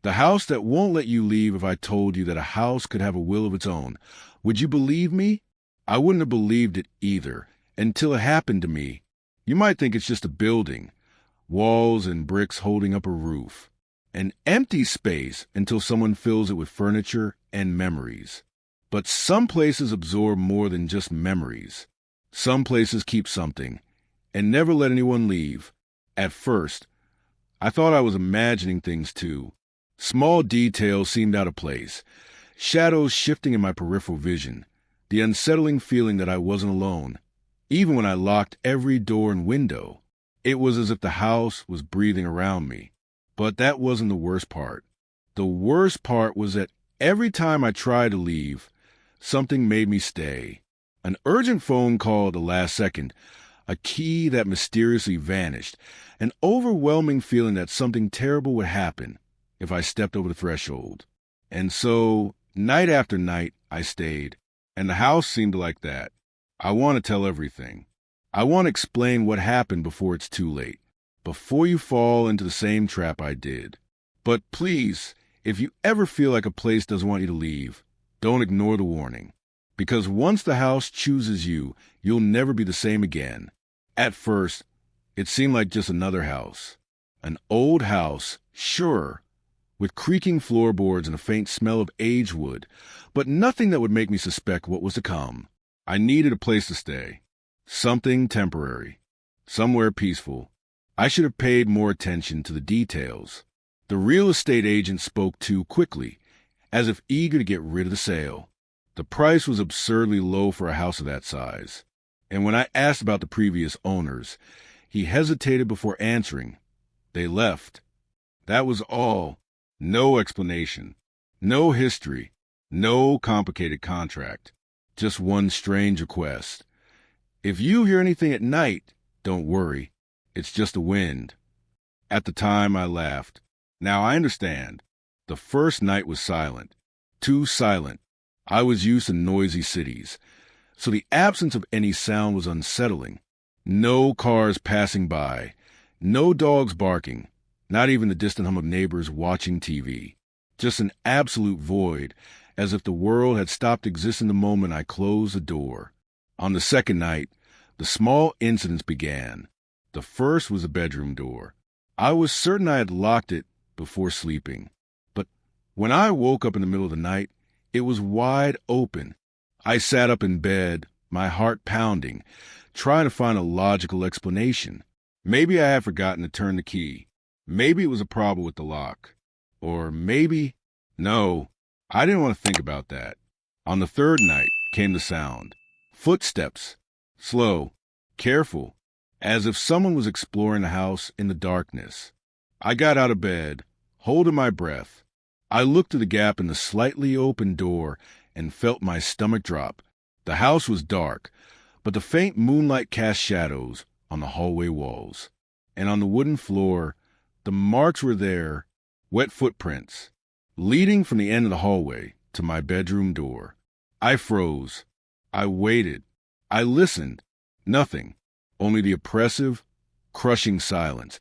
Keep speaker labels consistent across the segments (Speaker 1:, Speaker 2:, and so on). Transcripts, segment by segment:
Speaker 1: The house that won't let you leave if I told you that a house could have a will of its own. Would you believe me? I wouldn't have believed it either until it happened to me. You might think it's just a building, walls and bricks holding up a roof, an empty space until someone fills it with furniture and memories. But some places absorb more than just memories. Some places keep something and never let anyone leave. At first, I thought I was imagining things too. Small details seemed out of place, shadows shifting in my peripheral vision, the unsettling feeling that I wasn't alone. Even when I locked every door and window, it was as if the house was breathing around me. But that wasn't the worst part. The worst part was that every time I tried to leave, something made me stay. An urgent phone call at the last second, a key that mysteriously vanished, an overwhelming feeling that something terrible would happen if I stepped over the threshold. And so, night after night, I stayed. And the house seemed like that. I want to tell everything. I want to explain what happened before it's too late, before you fall into the same trap I did. But please, if you ever feel like a place doesn't want you to leave, don't ignore the warning. Because once the house chooses you, you'll never be the same again. At first, it seemed like just another house. An old house, sure, with creaking floorboards and a faint smell of aged wood, but nothing that would make me suspect what was to come. I needed a place to stay. Something temporary. Somewhere peaceful. I should have paid more attention to the details. The real estate agent spoke too quickly, as if eager to get rid of the sale. The price was absurdly low for a house of that size. And when I asked about the previous owners, he hesitated before answering. They left. That was all. No explanation. No history. No complicated contract. Just one strange request. If you hear anything at night, don't worry. It's just the wind. At the time, I laughed. Now I understand. The first night was silent. Too silent. I was used to noisy cities, so the absence of any sound was unsettling. No cars passing by. No dogs barking. Not even the distant hum of neighbors watching TV. Just an absolute void, as if the world had stopped existing the moment I closed the door. On the second night, the small incidents began. The first was the bedroom door. I was certain I had locked it before sleeping. But when I woke up in the middle of the night, it was wide open. I sat up in bed, my heart pounding, trying to find a logical explanation. Maybe I had forgotten to turn the key. Maybe it was a problem with the lock. Or maybe... No, I didn't want to think about that. On the third night came the sound. Footsteps. Slow. Careful. As if someone was exploring the house in the darkness. I got out of bed, holding my breath. I looked through the gap in the slightly open door and felt my stomach drop. The house was dark, but the faint moonlight cast shadows on the hallway walls. And on the wooden floor, the marks were there, wet footprints, leading from the end of the hallway to my bedroom door. I froze. I waited. I listened. Nothing. Only the oppressive, crushing silence,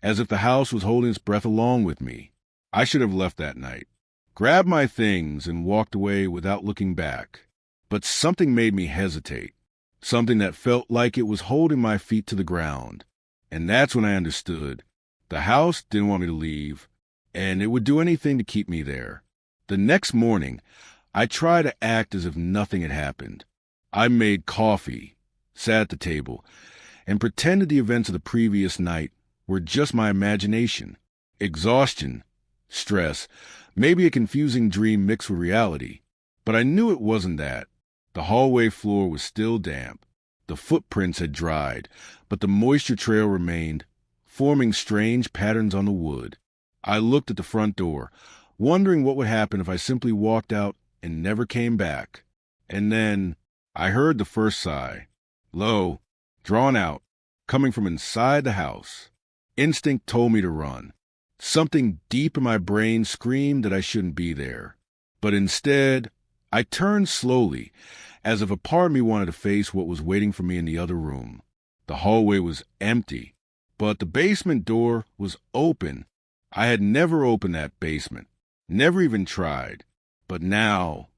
Speaker 1: as if the house was holding its breath along with me. I should have left that night, grabbed my things, and walked away without looking back. But something made me hesitate, something that felt like it was holding my feet to the ground. And that's when I understood. The house didn't want me to leave, and it would do anything to keep me there. The next morning, I tried to act as if nothing had happened. I made coffee, sat at the table, and pretended the events of the previous night were just my imagination. Exhaustion, stress, maybe a confusing dream mixed with reality. But I knew it wasn't that. The hallway floor was still damp. The footprints had dried, but the moisture trail remained, forming strange patterns on the wood. I looked at the front door, wondering what would happen if I simply walked out and never came back. And then I heard the first sigh, low, drawn out, coming from inside the house. Instinct told me to run. Something deep in my brain screamed that I shouldn't be there. But instead, I turned slowly, as if a part of me wanted to face what was waiting for me in the other room. The hallway was empty, but the basement door was open. I had never opened that basement, never even tried. But now,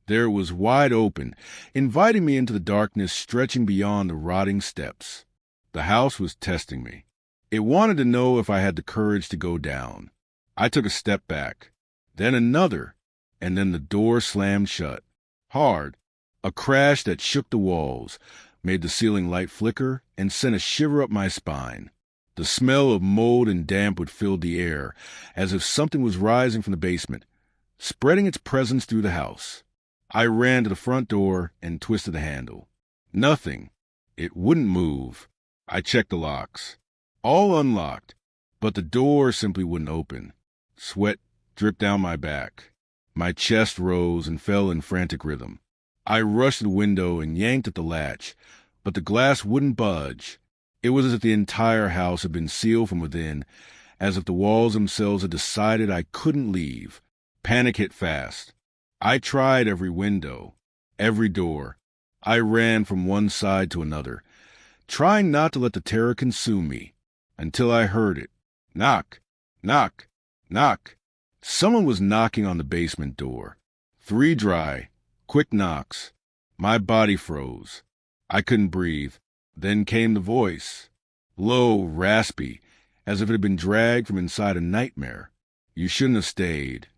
Speaker 1: there it was wide open, inviting me into the darkness stretching beyond the rotting steps. The house was testing me. It wanted to know if I had the courage to go down. I took a step back, then another, and then the door slammed shut. Hard. A crash that shook the walls, made the ceiling light flicker, and sent a shiver up my spine. The smell of mold and damp would fill the air, as if something was rising from the basement, spreading its presence through the house. I ran to the front door and twisted the handle. Nothing. It wouldn't move. I checked the locks. All unlocked, but the door simply wouldn't open. Sweat dripped down my back. My chest rose and fell in frantic rhythm. I rushed to the window and yanked at the latch, but the glass wouldn't budge. It was as if the entire house had been sealed from within, as if the walls themselves had decided I couldn't leave. Panic hit fast. I tried every window, every door. I ran from one side to another, trying not to let the terror consume me, until I heard it. Knock, knock, knock. Someone was knocking on the basement door. 3 dry, quick knocks. My body froze. I couldn't breathe. Then came the voice. Low, raspy, as if it had been dragged from inside a nightmare. You shouldn't have stayed.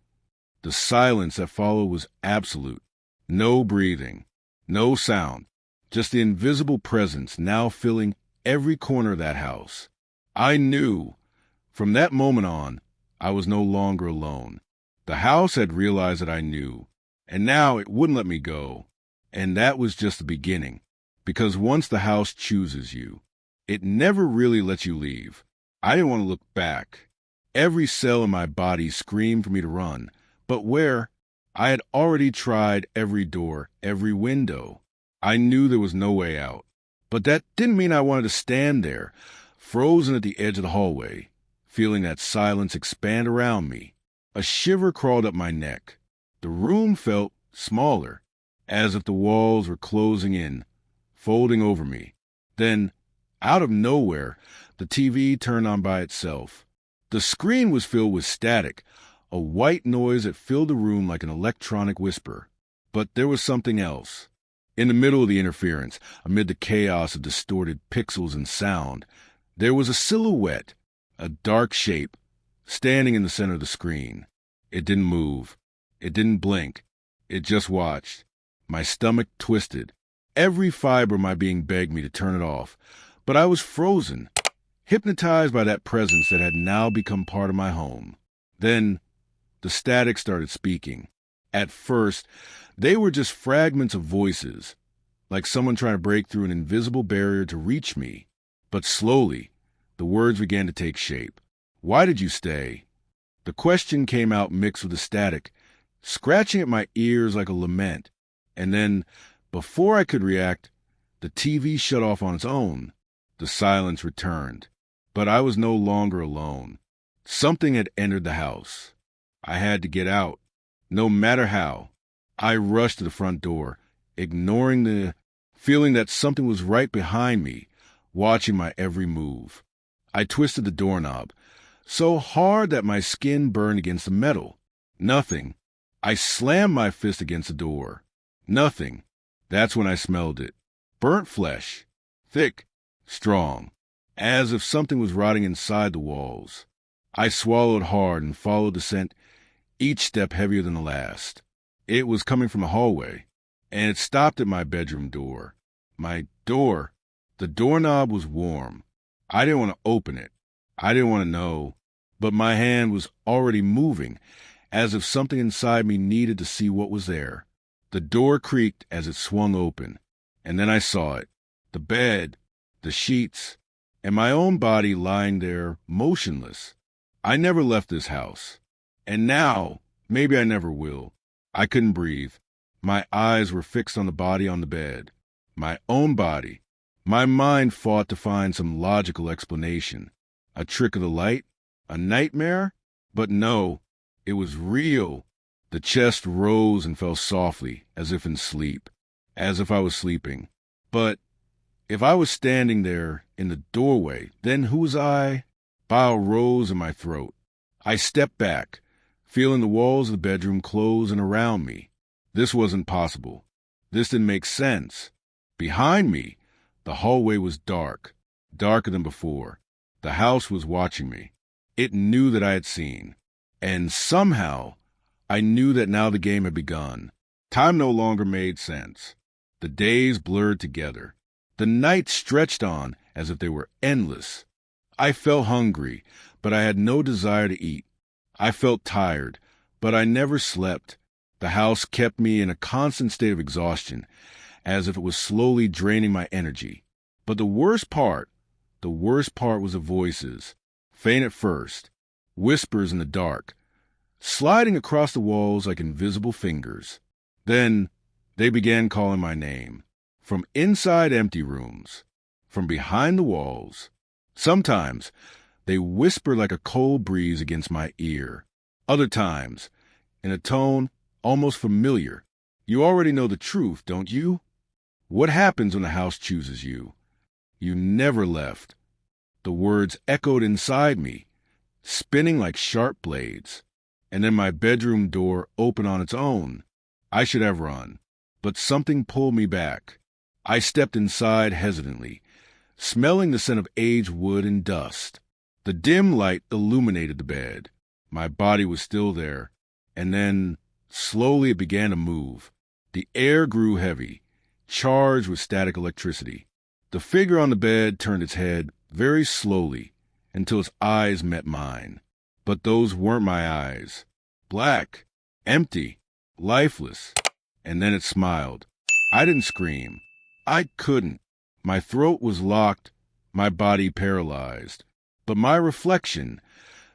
Speaker 1: The silence that followed was absolute. No breathing, no sound, just the invisible presence now filling every corner of that house. I knew. From that moment on, I was no longer alone. The house had realized that I knew, and now it wouldn't let me go. And that was just the beginning, because once the house chooses you, it never really lets you leave. I didn't want to look back. Every cell in my body screamed for me to run, but where? I had already tried every door, every window. I knew there was no way out. But that didn't mean I wanted to stand there, frozen at the edge of the hallway, feeling that silence expand around me. A shiver crawled up my neck. The room felt smaller, as if the walls were closing in, folding over me. Then, out of nowhere, the TV turned on by itself. The screen was filled with static, a white noise that filled the room like an electronic whisper. But there was something else. In the middle of the interference, amid the chaos of distorted pixels and sound, there was a silhouette, a dark shape, standing in the center of the screen. It didn't move. It didn't blink. It just watched. My stomach twisted. Every fiber of my being begged me to turn it off. But I was frozen, hypnotized by that presence that had now become part of my home. Then, the static started speaking. At first, they were just fragments of voices, like someone trying to break through an invisible barrier to reach me. But slowly, the words began to take shape. Why did you stay? The question came out mixed with the static, scratching at my ears like a lament. And then, before I could react, the TV shut off on its own. The silence returned. But I was no longer alone. Something had entered the house. I had to get out, no matter how. I rushed to the front door, ignoring the feeling that something was right behind me, watching my every move. I twisted the doorknob, so hard that my skin burned against the metal. Nothing. I slammed my fist against the door. Nothing. That's when I smelled it. Burnt flesh. Thick. Strong. As if something was rotting inside the walls. I swallowed hard and followed the scent, each step heavier than the last. It was coming from a hallway, and it stopped at my bedroom door. My door. The doorknob was warm. I didn't want to open it. I didn't want to know. But my hand was already moving, as if something inside me needed to see what was there. The door creaked as it swung open, and then I saw it. The bed, the sheets, and my own body lying there, motionless. I never left this house. And now, maybe I never will. I couldn't breathe. My eyes were fixed on the body on the bed. My own body. My mind fought to find some logical explanation. A trick of the light? A nightmare? But no, it was real. The chest rose and fell softly, as if in sleep, as if I was sleeping. But if I was standing there in the doorway, then who was I? Bile rose in my throat. I stepped back, feeling the walls of the bedroom close in around me. This wasn't possible. This didn't make sense. Behind me, the hallway was dark, darker than before. The house was watching me. It knew that I had seen. And somehow, I knew that now the game had begun. Time no longer made sense. The days blurred together. The nights stretched on as if they were endless. I felt hungry, but I had no desire to eat. I felt tired, but I never slept. The house kept me in a constant state of exhaustion, as if it was slowly draining my energy. But the worst part was the voices, faint at first, whispers in the dark, sliding across the walls like invisible fingers. Then they began calling my name, from inside empty rooms, from behind the walls. Sometimes they whispered like a cold breeze against my ear. Other times, in a tone almost familiar. You already know the truth, don't you? What happens when the house chooses you? You never left. The words echoed inside me, spinning like sharp blades. And then my bedroom door opened on its own. I should have run, but something pulled me back. I stepped inside hesitantly, smelling the scent of aged wood and dust. The dim light illuminated the bed. My body was still there, and then, slowly it began to move. The air grew heavy, charged with static electricity. The figure on the bed turned its head very slowly until its eyes met mine. But those weren't my eyes. Black, empty, lifeless. And then it smiled. I didn't scream. I couldn't. My throat was locked, my body paralyzed. But my reflection,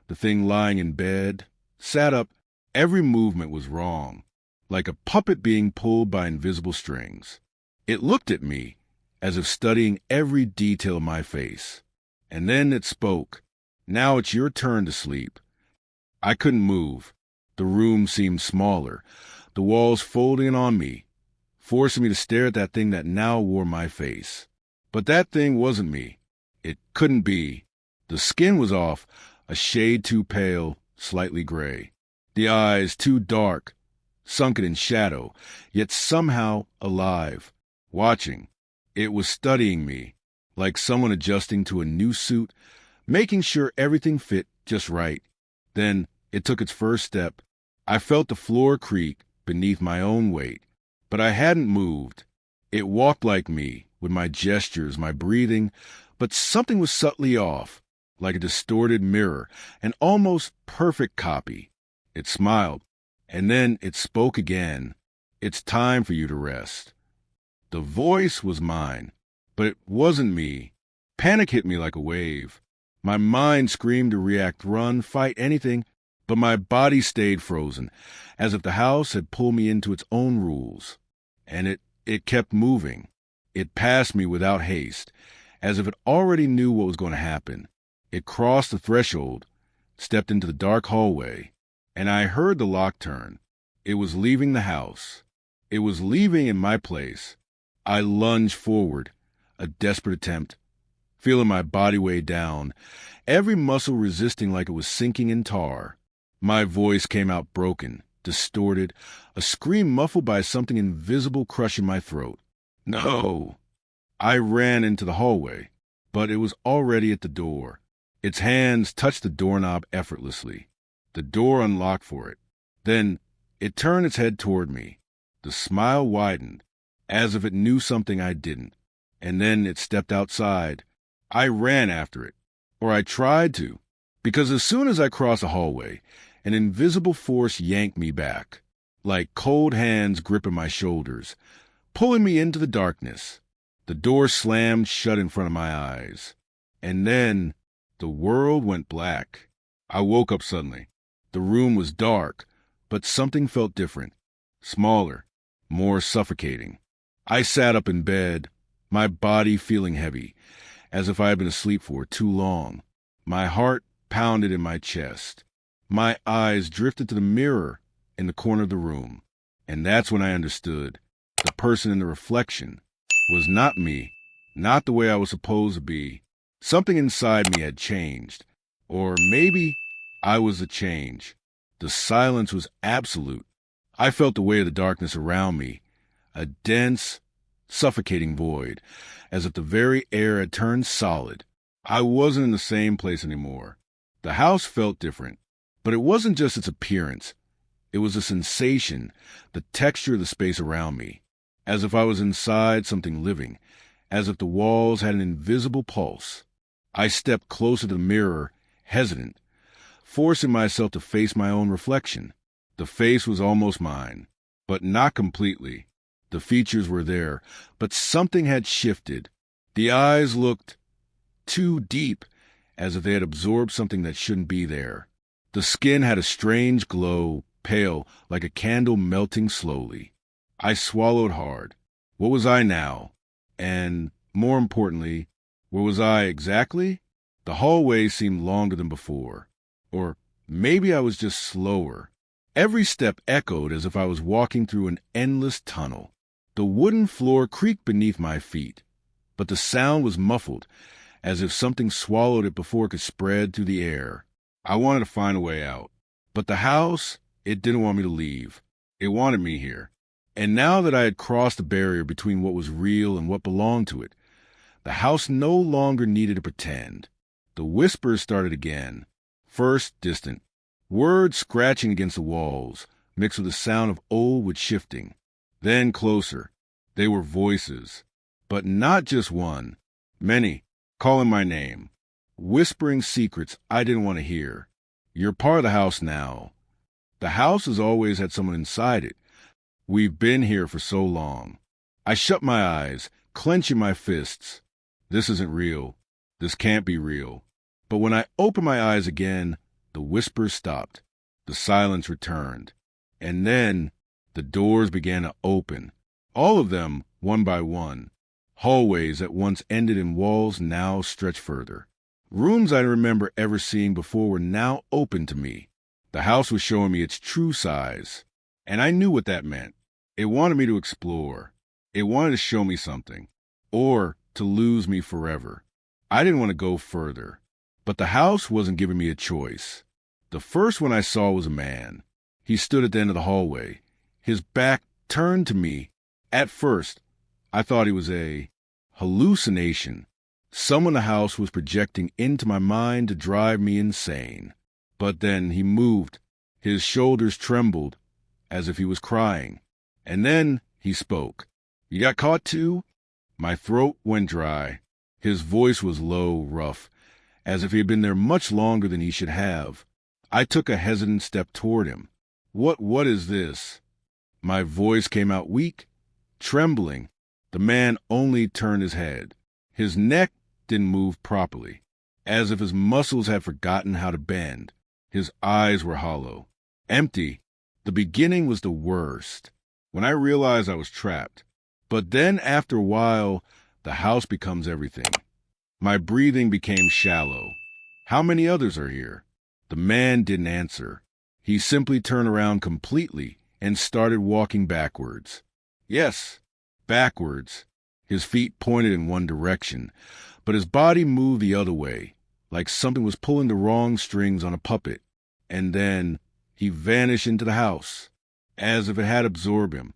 Speaker 1: the thing lying in bed, sat up. Every movement was wrong, like a puppet being pulled by invisible strings. It looked at me, as if studying every detail of my face. And then it spoke. Now it's your turn to sleep. I couldn't move. The room seemed smaller, the walls folding in on me, forcing me to stare at that thing that now wore my face. But that thing wasn't me. It couldn't be. The skin was off, a shade too pale, slightly gray. The eyes too dark, sunken in shadow, yet somehow alive, watching. It was studying me, like someone adjusting to a new suit, making sure everything fit just right. Then it took its first step. I felt the floor creak beneath my own weight, but I hadn't moved. It walked like me, with my gestures, my breathing, but something was subtly off, like a distorted mirror, an almost perfect copy. It smiled, and then it spoke again. It's time for you to rest. The voice was mine, but it wasn't me. Panic hit me like a wave. My mind screamed to react, run, fight, anything, but my body stayed frozen, as if the house had pulled me into its own rules. And it kept moving. It passed me without haste, as if it already knew what was going to happen. It crossed the threshold, stepped into the dark hallway, and I heard the lock turn. It was leaving the house. It was leaving in my place. I lunged forward, a desperate attempt, feeling my body weigh down, every muscle resisting like it was sinking in tar. My voice came out broken, distorted, a scream muffled by something invisible crushing my throat. No! I ran into the hallway, but it was already at the door. Its hands touched the doorknob effortlessly. The door unlocked for it. Then it turned its head toward me. The smile widened, as if it knew something I didn't. And then it stepped outside. I ran after it, or I tried to, because as soon as I crossed the hallway, an invisible force yanked me back, like cold hands gripping my shoulders, pulling me into the darkness. The door slammed shut in front of my eyes. And then the world went black. I woke up suddenly. The room was dark, but something felt different, smaller, more suffocating. I sat up in bed, my body feeling heavy, as if I had been asleep for too long. My heart pounded in my chest. My eyes drifted to the mirror in the corner of the room. And that's when I understood. The person in the reflection was not me, not the way I was supposed to be. Something inside me had changed. Or maybe I was the change. The silence was absolute. I felt the weight of the darkness around me, a dense, suffocating void, as if the very air had turned solid. I wasn't in the same place anymore. The house felt different, but it wasn't just its appearance. It was a sensation, the texture of the space around me, as if I was inside something living, as if the walls had an invisible pulse. I stepped closer to the mirror, hesitant, forcing myself to face my own reflection. The face was almost mine, but not completely. The features were there, but something had shifted. The eyes looked too deep, as if they had absorbed something that shouldn't be there. The skin had a strange glow, pale, like a candle melting slowly. I swallowed hard. What was I now? And, more importantly, where was I exactly? The hallway seemed longer than before. Or maybe I was just slower. Every step echoed as if I was walking through an endless tunnel. The wooden floor creaked beneath my feet, but the sound was muffled, as if something swallowed it before it could spread through the air. I wanted to find a way out. But the house, it didn't want me to leave. It wanted me here. And now that I had crossed the barrier between what was real and what belonged to it, the house no longer needed to pretend. The whispers started again. First distant, words scratching against the walls, mixed with the sound of old wood shifting. Then closer. They were voices. But not just one. Many, calling my name. Whispering secrets I didn't want to hear. You're part of the house now. The house has always had someone inside it. We've been here for so long. I shut my eyes, clenching my fists. This isn't real. This can't be real. But when I opened my eyes again, the whispers stopped. The silence returned. And then the doors began to open. All of them, one by one. Hallways that once ended in walls now stretched further. Rooms I didn't remember ever seeing before were now open to me. The house was showing me its true size. And I knew what that meant. It wanted me to explore. It wanted to show me something. Or to lose me forever. I didn't want to go further. But the house wasn't giving me a choice. The first one I saw was a man. He stood at the end of the hallway, his back turned to me. At first, I thought he was a hallucination. Someone the house was projecting into my mind to drive me insane. But then he moved. His shoulders trembled, as if he was crying. And then he spoke. "You got caught too?" My throat went dry. His voice was low, rough, as if he had been there much longer than he should have. I took a hesitant step toward him. What is this?" My voice came out weak, trembling. The man only turned his head. His neck didn't move properly, as if his muscles had forgotten how to bend. His eyes were hollow, empty. The beginning was the worst, when I realized I was trapped. But then, after a while, the house becomes everything. My breathing became shallow. "How many others are here?" The man didn't answer. He simply turned around completely and started walking backwards. Yes, backwards. His feet pointed in one direction, but his body moved the other way, like something was pulling the wrong strings on a puppet. And then he vanished into the house, as if it had absorbed him.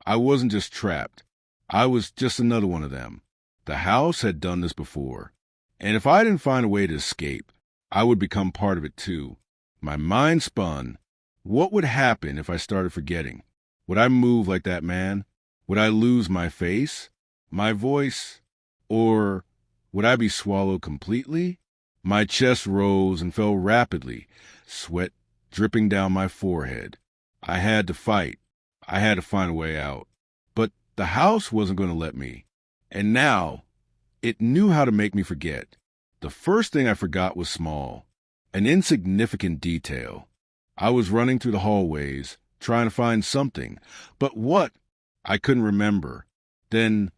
Speaker 1: I wasn't just trapped. I was just another one of them. The house had done this before. And if I didn't find a way to escape, I would become part of it too. My mind spun. What would happen if I started forgetting? Would I move like that man? Would I lose my face? My voice? Or would I be swallowed completely? My chest rose and fell rapidly, sweat dripping down my forehead. I had to fight. I had to find a way out. But the house wasn't going to let me. And now, it knew how to make me forget. The first thing I forgot was small, an insignificant detail. I was running through the hallways, trying to find something. But what? I couldn't remember. Then,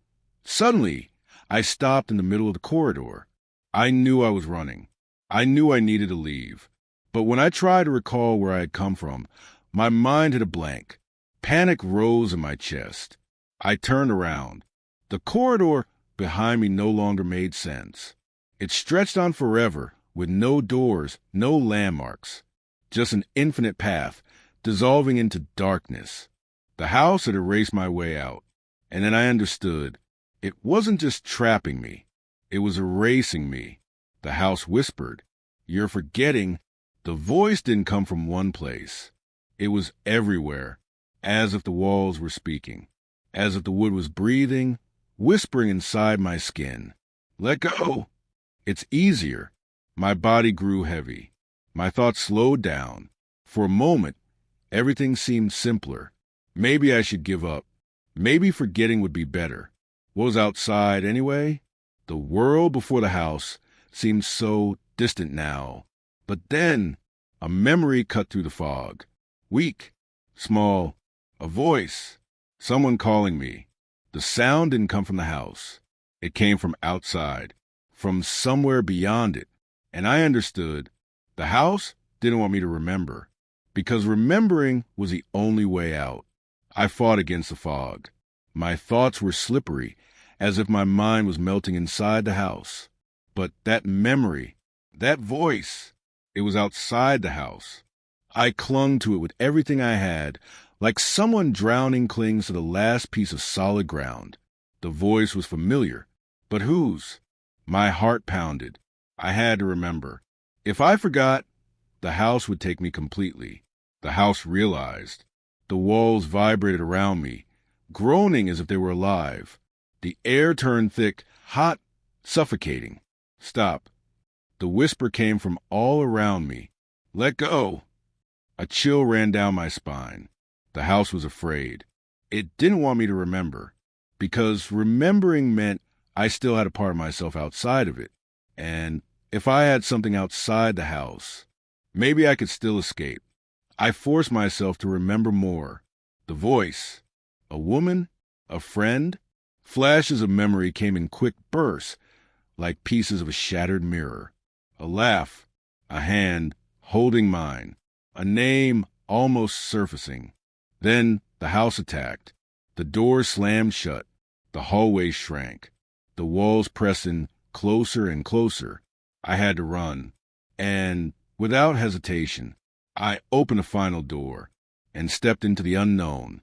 Speaker 1: suddenly, I stopped in the middle of the corridor. I knew I was running. I knew I needed to leave. But when I tried to recall where I had come from, my mind hit a blank. Panic rose in my chest. I turned around. The corridor behind me no longer made sense. It stretched on forever, with no doors, no landmarks. just an infinite path, dissolving into darkness. The house had erased my way out, and then I understood. It wasn't just trapping me, it was erasing me. The house whispered, "You're forgetting." The voice didn't come from one place. It was everywhere, as if the walls were speaking, as if the wood was breathing, whispering inside my skin. Let go. It's easier. My body grew heavy. My thoughts slowed down. For a moment, everything seemed simpler. Maybe I should give up. Maybe forgetting would be better. What was outside anyway? The world before the house seemed so distant now. But then, a memory cut through the fog. Weak, small, a voice, someone calling me. The sound didn't come from the house. It came from outside, from somewhere beyond it. And I understood. The house didn't want me to remember, because remembering was the only way out. I fought against the fog. My thoughts were slippery, as if my mind was melting inside the house. But that memory, that voice, it was outside the house. I clung to it with everything I had, like someone drowning clings to the last piece of solid ground. The voice was familiar, but whose? My heart pounded. I had to remember. If I forgot, the house would take me completely. The house realized. The walls vibrated around me, groaning as if they were alive. The air turned thick, hot, suffocating. Stop. The whisper came from all around me. Let go. A chill ran down my spine. The house was afraid. It didn't want me to remember, because remembering meant I still had a part of myself outside of it. And if I had something outside the house, maybe I could still escape. I forced myself to remember more. The voice. A woman? A friend? Flashes of memory came in quick bursts, like pieces of a shattered mirror. A laugh. A hand holding mine. A name almost surfacing. Then the house attacked. The doors slammed shut. The hallway shrank. The walls pressed in closer and closer. I had to run. And without hesitation, I opened the final door and stepped into the unknown.